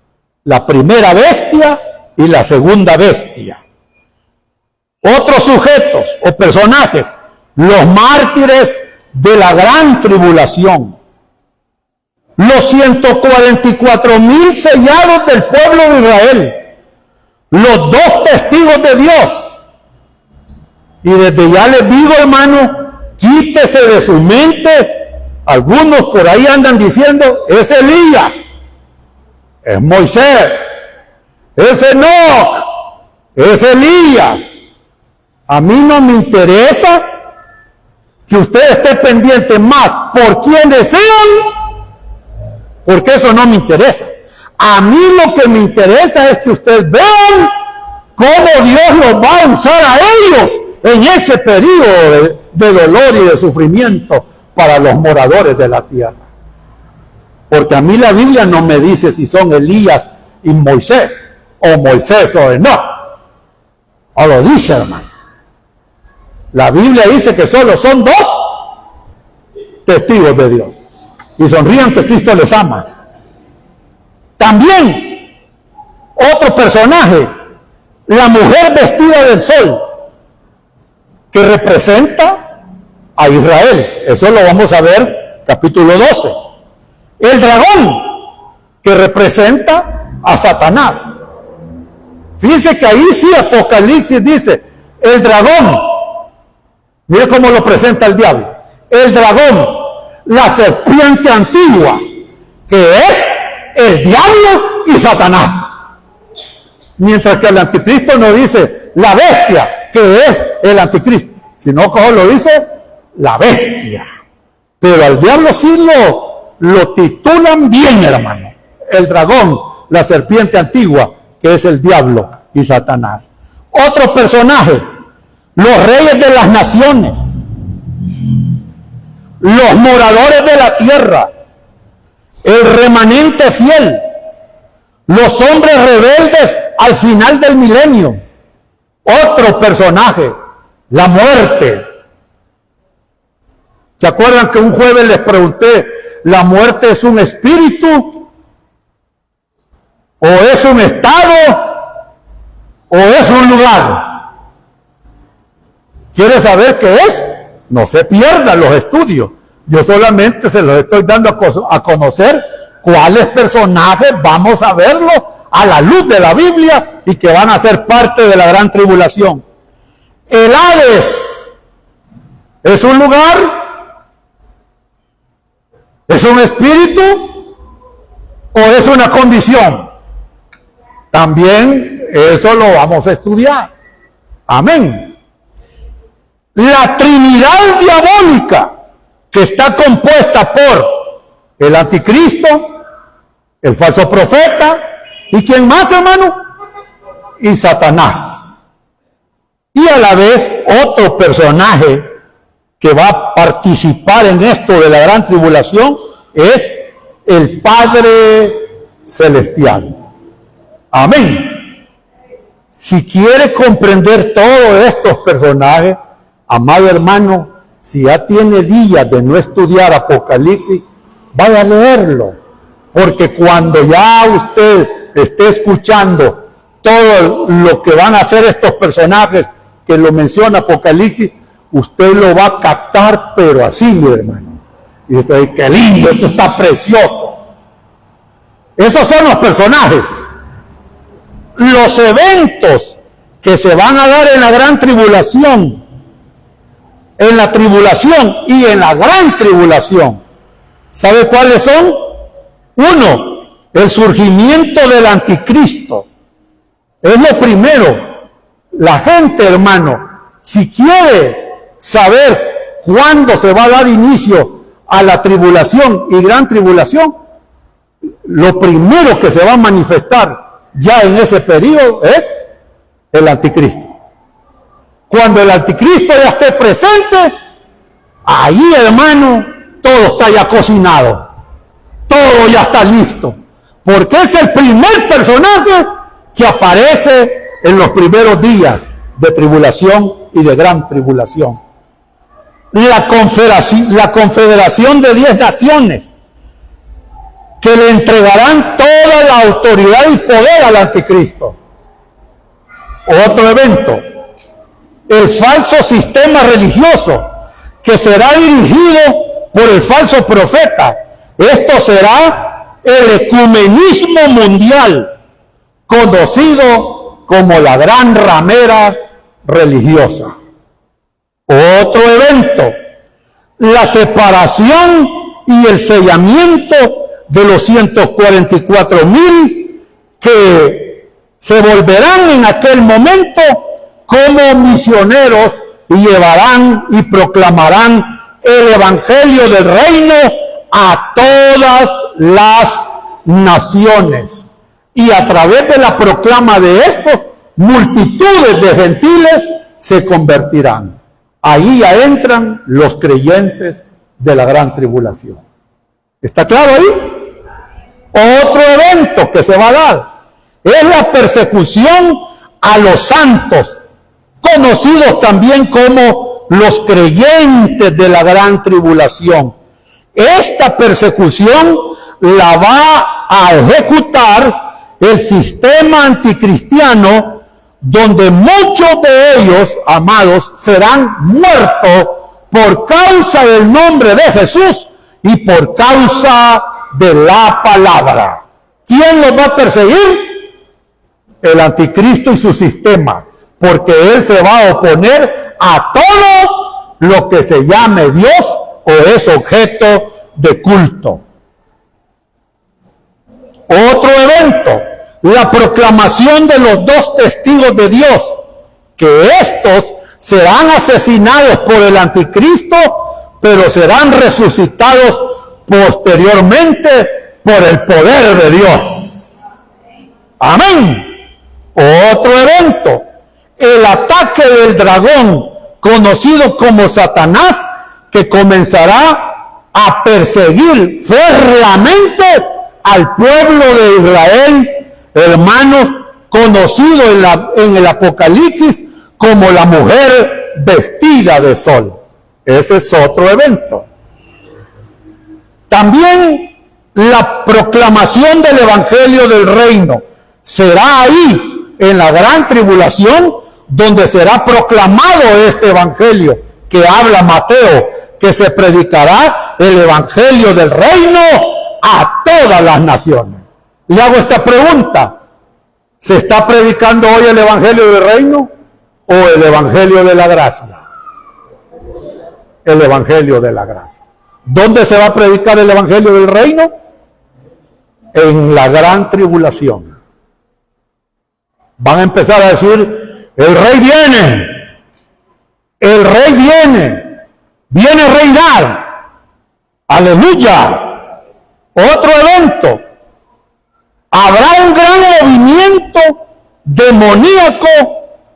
A: la primera bestia y la segunda bestia. Otros sujetos o personajes, los mártires de la gran tribulación, los 144,000 sellados del pueblo de Israel, los dos testigos de Dios. Y desde ya les digo, hermano, quítese de su mente. Algunos por ahí andan diciendo, es Elías, es Moisés, es Enoc, es Elías. A mí no me interesa que usted esté pendiente más por quienes sean, porque eso no me interesa. A mí lo que me interesa es que ustedes vean cómo Dios los va a usar a ellos en ese periodo de dolor y de sufrimiento para los moradores de la tierra. Porque a mí la Biblia no me dice si son Elías y Moisés, o Moisés o Enoc. No lo dice, hermano. La Biblia dice que solo son dos testigos de Dios. Y sonrían que Cristo les ama. También, otro personaje, la mujer vestida del sol, que representa a Israel. Eso lo vamos a ver capítulo 12. El dragón, que representa a Satanás. Fíjense que ahí sí Apocalipsis dice, el dragón, mire cómo lo presenta el diablo, el dragón, la serpiente antigua, que es el diablo y Satanás. Mientras que el anticristo no dice la bestia, que es el anticristo, sino como lo dice la bestia. Pero al diablo sí lo titulan bien, hermano. El dragón, la serpiente antigua, que es el diablo y Satanás. Otro personaje, los reyes de las naciones, los moradores de la tierra, el remanente fiel, los hombres rebeldes al final del milenio. Otro personaje, la muerte. ¿Se acuerdan que un jueves les pregunté, ¿la muerte es un espíritu? ¿O es un estado? ¿O es un lugar? ¿Quiere saber qué es? No se pierdan los estudios. Yo solamente se los estoy dando a conocer cuáles personajes vamos a verlos a la luz de la Biblia y que van a ser parte de la gran tribulación. El Hades es un lugar, es un espíritu o es una condición. También eso lo vamos a estudiar. Amén. La Trinidad diabólica, que está compuesta por el anticristo, el falso profeta, ¿y quién más, hermano? Y Satanás. Y a la vez otro personaje que va a participar en esto de la gran tribulación es el Padre Celestial. Amén. Si quiere comprender todos estos personajes, amado hermano, si ya tiene días de no estudiar Apocalipsis, vaya a leerlo, porque cuando ya usted esté escuchando todo lo que van a hacer estos personajes que lo menciona Apocalipsis, usted lo va a captar, pero así, mi hermano. Y usted dice, qué lindo, esto está precioso. Esos son los personajes. Los eventos que se van a dar en la gran tribulación, en la tribulación y en la gran tribulación, ¿sabe cuáles son? Uno, el surgimiento del anticristo. Es lo primero. La gente, hermano, si quiere saber cuándo se va a dar inicio a la tribulación y gran tribulación, lo primero que se va a manifestar ya en ese periodo es el anticristo. Cuando el anticristo ya esté presente, ahí, hermano, todo está ya cocinado, todo ya está listo, porque es el primer personaje que aparece en los primeros días de tribulación y de gran tribulación. La confederación de 10 naciones que le entregarán toda la autoridad y poder al anticristo. Otro evento, el falso sistema religioso que será dirigido por el falso profeta. Esto será el ecumenismo mundial, conocido como la gran ramera religiosa. Otro evento, la separación y el sellamiento de los 144,000 que se volverán en aquel momento como misioneros y llevarán y proclamarán el evangelio del reino a todas las naciones. Y a través de la proclama de estos, multitudes de gentiles se convertirán. Ahí ya entran los creyentes de la gran tribulación. ¿Está claro ahí? Otro evento que se va a dar es la persecución a los santos, conocidos también como los creyentes de la gran tribulación. Esta persecución la va a ejecutar el sistema anticristiano, donde muchos de ellos, amados, serán muertos por causa del nombre de Jesús y por causa de la palabra. ¿Quién los va a perseguir? El anticristo y su sistema, porque él se va a oponer a todo lo que se llame Dios o es objeto de culto. Otro evento, la proclamación de los 2 testigos de Dios, que estos serán asesinados por el anticristo, pero serán resucitados posteriormente por el poder de Dios. Amén. Otro evento, el ataque del dragón, conocido como Satanás, que comenzará a perseguir férreamente al pueblo de Israel, hermanos, conocido en el Apocalipsis como la mujer vestida de sol. Ese es otro evento. También la proclamación del evangelio del reino será ahí, en la gran tribulación, donde será proclamado este evangelio que habla Mateo, que se predicará el evangelio del reino a todas las naciones. Le hago esta pregunta: ¿se está predicando hoy el evangelio del reino o el evangelio de la gracia? El evangelio de la gracia. ¿Dónde se va a predicar el evangelio del reino? En la gran tribulación. Van a empezar a decir: el rey viene, el rey viene a reinar. Aleluya. Otro evento. Habrá un gran movimiento demoníaco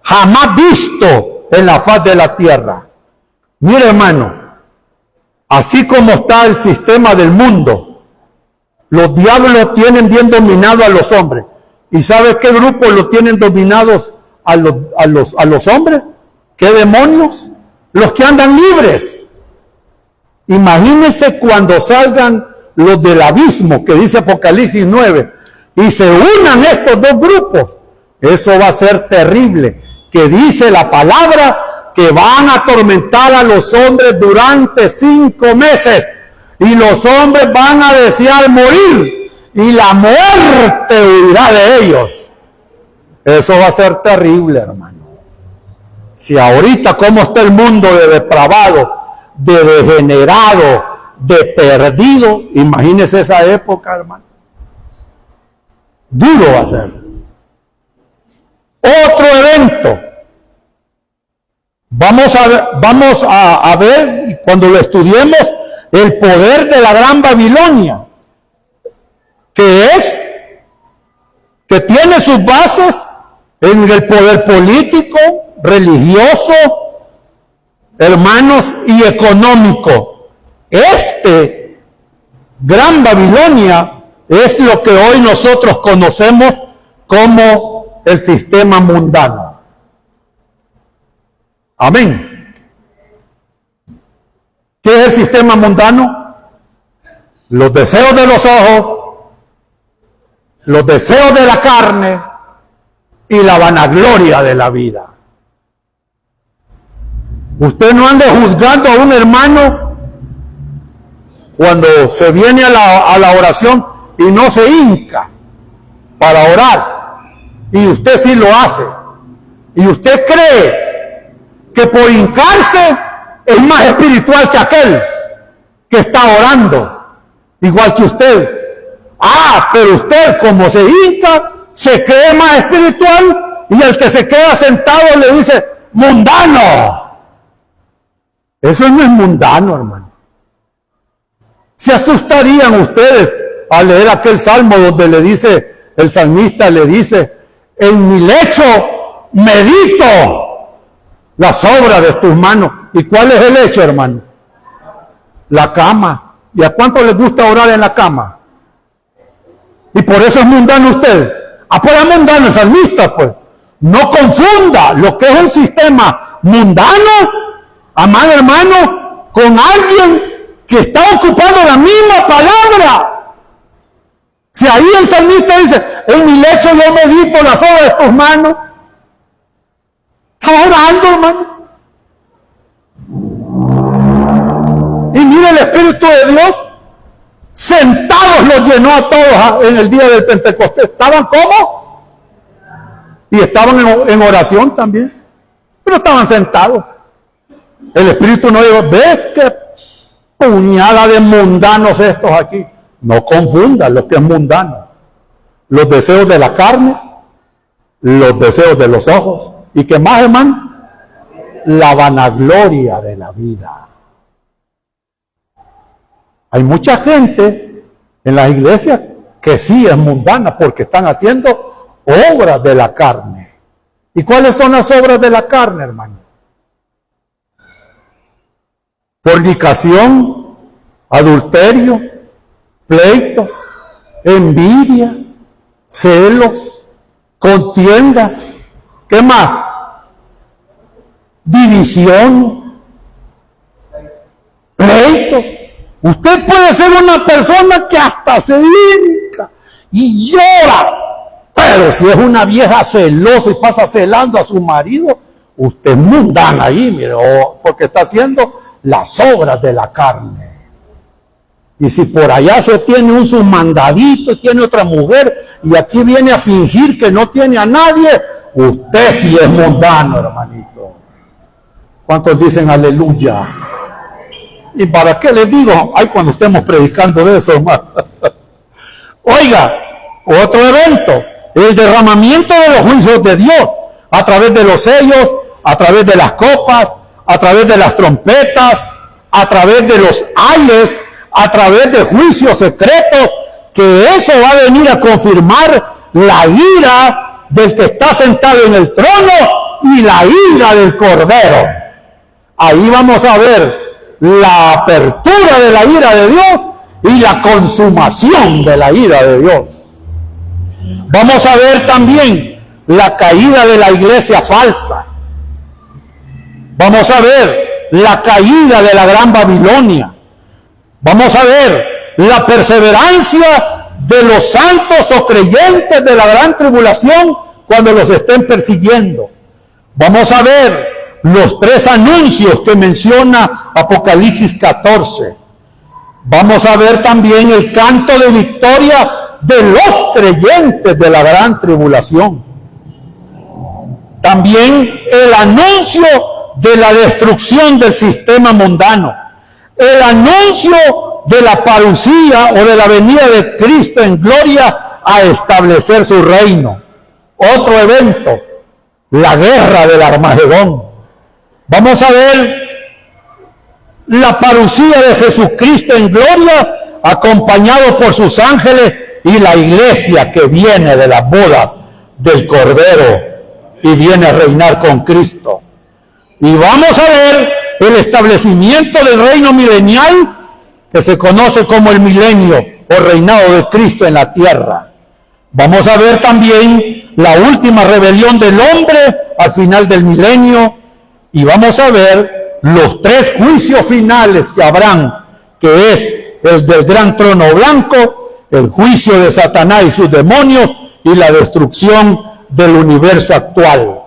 A: jamás visto en la faz de la tierra. Mire, hermano, así como está el sistema del mundo, los diablos tienen bien dominado a los hombres. ¿Y sabe qué grupo lo tienen dominados a los hombres? ¿Qué demonios? Los que andan libres. Imagínense cuando salgan los del abismo, que dice Apocalipsis 9, y se unan estos dos grupos. Eso va a ser terrible, que dice la palabra que van a atormentar a los hombres durante 5 meses, y los hombres van a desear morir, y la muerte huirá de ellos. Eso va a ser terrible, hermano. Si ahorita cómo está el mundo de depravado, de degenerado, de perdido, imagínese esa época, hermano. Duro va a ser. Otro evento. Vamos a ver, cuando lo estudiemos, el poder de la Gran Babilonia, que tiene sus bases en el poder político, religioso, hermanos, y económico. Gran Babilonia es lo que hoy nosotros conocemos como el sistema mundano. Amén. ¿Qué es el sistema mundano? Los deseos de los ojos, los deseos de la carne y la vanagloria de la vida. Usted no ande juzgando a un hermano cuando se viene a la oración y no se hinca para orar, y usted sí lo hace, y usted cree que por hincarse es más espiritual que aquel que está orando igual que usted. Pero usted, como se hinca, se cree más espiritual, y el que se queda sentado le dice: mundano. Eso no es mundano, hermano. Se asustarían ustedes al leer aquel salmo donde le dice, el salmista le dice: en mi lecho medito las obras de tus manos. ¿Y cuál es el lecho, hermano? La cama. ¿Y a cuánto les gusta orar en la cama? Y por eso es mundano usted. Pues es mundano el salmista, pues. No confunda lo que es un sistema mundano, amado hermano, con alguien que está ocupando la misma palabra. Si ahí el salmista dice: en mi lecho yo medito las obras de tus manos, está orando, hermano. Y mire, el Espíritu de Dios sentados los llenó a todos en el día del Pentecostés. ¿Estaban cómo? Y estaban en oración también, pero estaban sentados. El Espíritu no dijo: ve qué puñada de mundanos estos aquí. No confundan lo que es mundano. Los deseos de la carne, los deseos de los ojos, y que más, hermano, la vanagloria de la vida. Hay mucha gente en las iglesias que sí es mundana porque están haciendo obras de la carne. ¿Y cuáles son las obras de la carne, hermano? Fornicación, adulterio, pleitos, envidias, celos, contiendas. ¿Qué más? División, pleitos. Usted puede ser una persona que hasta se hinca y llora, pero si es una vieja celosa y pasa celando a su marido, usted es mundana ahí, mire, porque está haciendo las obras de la carne. Y si por allá se tiene un submandadito y tiene otra mujer y aquí viene a fingir que no tiene a nadie, usted sí es mundano, hermanito. ¿Cuántos dicen aleluya? ¿Y para qué les digo? Ay, cuando estemos predicando de eso, hermano. Oiga, otro evento, el derramamiento de los juicios de Dios a través de los sellos, a través de las copas, a través de las trompetas, a través de los ayes, a través de juicios secretos, que eso va a venir a confirmar la ira del que está sentado en el trono y la ira del Cordero. Ahí vamos a ver la apertura de la ira de Dios y la consumación de la ira de Dios. Vamos a ver también la caída de la iglesia falsa. Vamos a ver la caída de la gran Babilonia. Vamos a ver la perseverancia de los santos o creyentes de la gran tribulación cuando los estén persiguiendo. Vamos a ver los 3 anuncios que menciona Apocalipsis 14. Vamos a ver también el canto de victoria de los creyentes de la gran tribulación. También el anuncio de la destrucción del sistema mundano. El anuncio de la parucía o de la venida de Cristo en gloria a establecer su reino. Otro evento, la guerra del Armagedón. Vamos a ver la parucía de Jesucristo en gloria, acompañado por sus ángeles y la iglesia que viene de las bodas del Cordero y viene a reinar con Cristo. Y vamos a ver el establecimiento del reino milenial, que se conoce como el milenio o reinado de Cristo en la tierra. Vamos a ver también la última rebelión del hombre al final del milenio, y vamos a ver los 3 juicios finales que habrán, que es el del gran trono blanco, el juicio de Satanás y sus demonios y la destrucción del universo actual.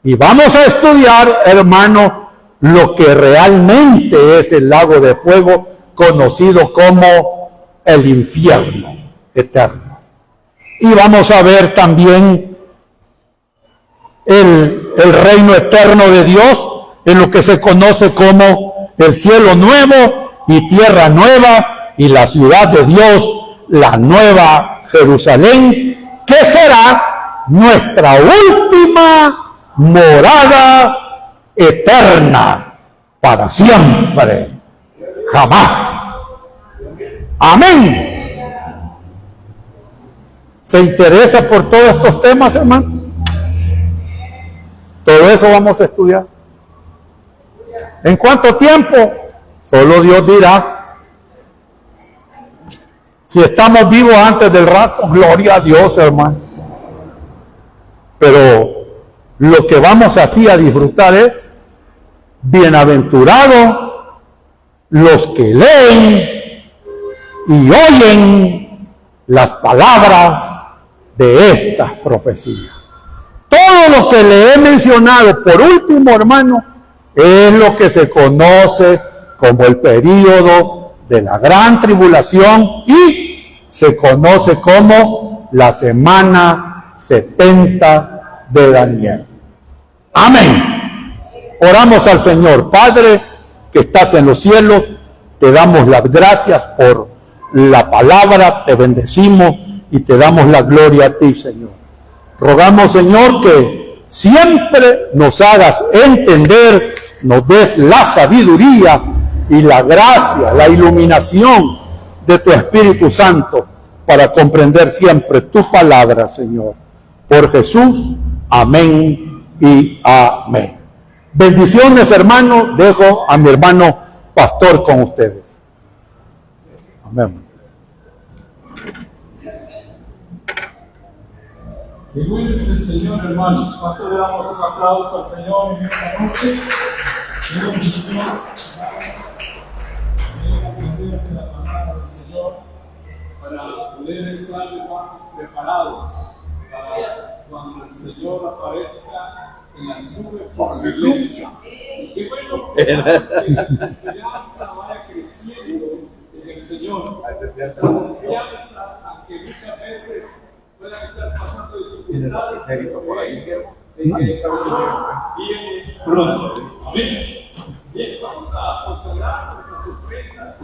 A: Y vamos a estudiar, hermano, lo que realmente es el lago de fuego, conocido como el infierno eterno. Y vamos a ver también el reino eterno de Dios, en lo que se conoce como el cielo nuevo y tierra nueva y la ciudad de Dios, la nueva Jerusalén, que será nuestra última morada eterna para siempre, jamás. Amén. ¿Se interesa por todos estos temas, hermano? Todo eso vamos a estudiar. ¿En cuánto tiempo? Solo Dios dirá. Si estamos vivos antes del rato, gloria a Dios, hermano. Pero lo que vamos así a disfrutar es: bienaventurados los que leen y oyen las palabras de estas profecías. Todo lo que le he mencionado por último, hermano, es lo que se conoce como el período de la gran tribulación y se conoce como la semana 70 de Daniel. Amén. Oramos al Señor. Padre, que estás en los cielos, te damos las gracias por la palabra, te bendecimos y te damos la gloria a ti, Señor. Rogamos, Señor, que siempre nos hagas entender, nos des la sabiduría y la gracia, la iluminación de tu Espíritu Santo para comprender siempre tu palabra, Señor. Por Jesús, amén y amén. Bendiciones, hermano. Dejo a mi hermano pastor con ustedes. Amén.
B: Que bueno es el Señor, hermanos. ¿Cuánto le damos un aplauso al Señor en esta noche? Quiero muchísimo aprender de la palabra del Señor para poder estar, hermanos, preparados para cuando el Señor aparezca en las nubes por su iglesia. Y qué bueno que la esperanza vaya creciendo en en el Señor. Confianza, aunque muchas veces puedan estar pasando dificultades, de que viene pronto. Amén. Bien, vamos a consagrar nuestras ofrendas.